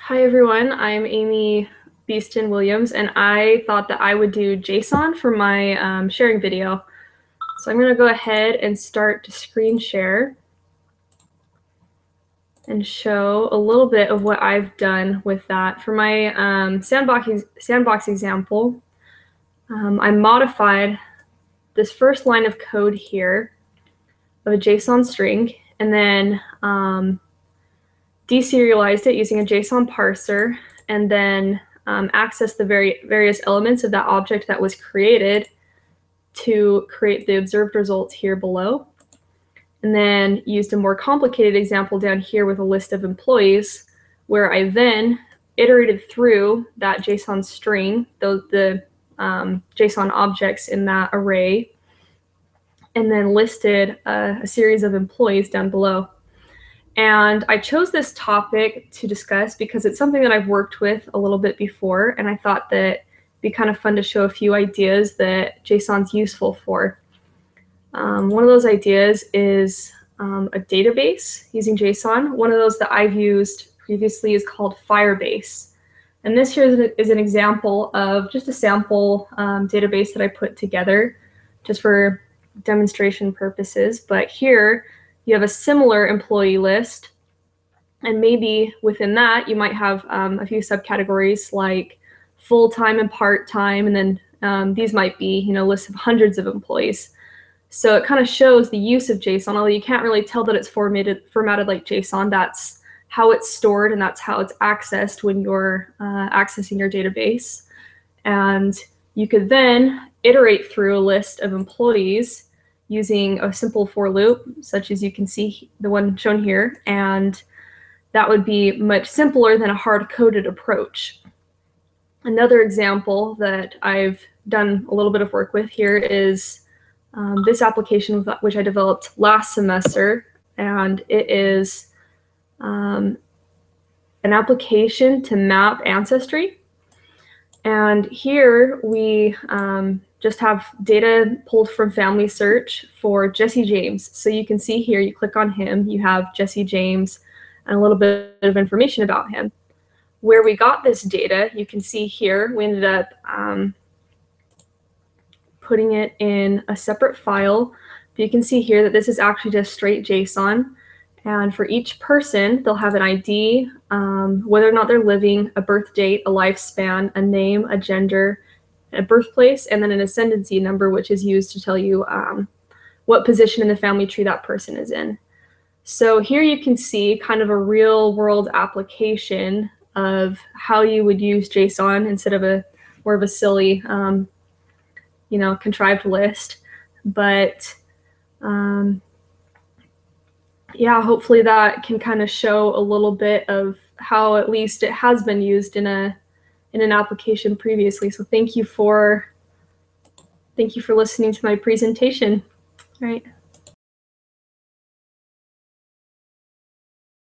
Hi everyone, I'm Amy Beeston Williams, and I thought that I would do JSON for my sharing video. So I'm going to go ahead and start to screen share and show a little bit of what I've done with that. For my sandbox example, I modified this first line of code here of a JSON string, and then deserialized it using a JSON parser, and then access the various elements of that object that was created to create the observed results here below. And then used a more complicated example down here with a list of employees, where I then iterated through that JSON string, the JSON objects in that array, and then listed a series of employees down below. And I chose this topic to discuss because it's something that I've worked with a little bit before, and I thought that it'd be kind of fun to show a few ideas that JSON's useful for. One of those ideas is a database using JSON. One of those that I've used previously is called Firebase. And this here is an example of just a sample database that I put together just for demonstration purposes. But here, you have a similar employee list, and maybe within that you might have a few subcategories like full-time and part-time, and then these might be lists of hundreds of employees. So it kind of shows the use of JSON, although you can't really tell that it's formatted like JSON. That's how it's stored, and that's how it's accessed when you're accessing your database. And you could then iterate through a list of employees using a simple for loop, such as you can see the one shown here, and that would be much simpler than a hard-coded approach. Another example that I've done a little bit of work with here is this application which I developed last semester, and it is an application to map ancestry. And here we just have data pulled from Family Search for Jesse James. So you can see here, you click on him, you have Jesse James and a little bit of information about him. Where we got this data, you can see here, we ended up putting it in a separate file. But you can see here that this is actually just straight JSON. And for each person, they'll have an ID, whether or not they're living, a birth date, a lifespan, a name, a gender, a birthplace, and then an ascendancy number, which is used to tell you what position in the family tree that person is in. So here you can see kind of a real world application of how you would use JSON instead of a more of a silly, contrived list. But yeah, hopefully that can kind of show a little bit of how at least it has been used in an application previously. So thank you for listening to my presentation. All right.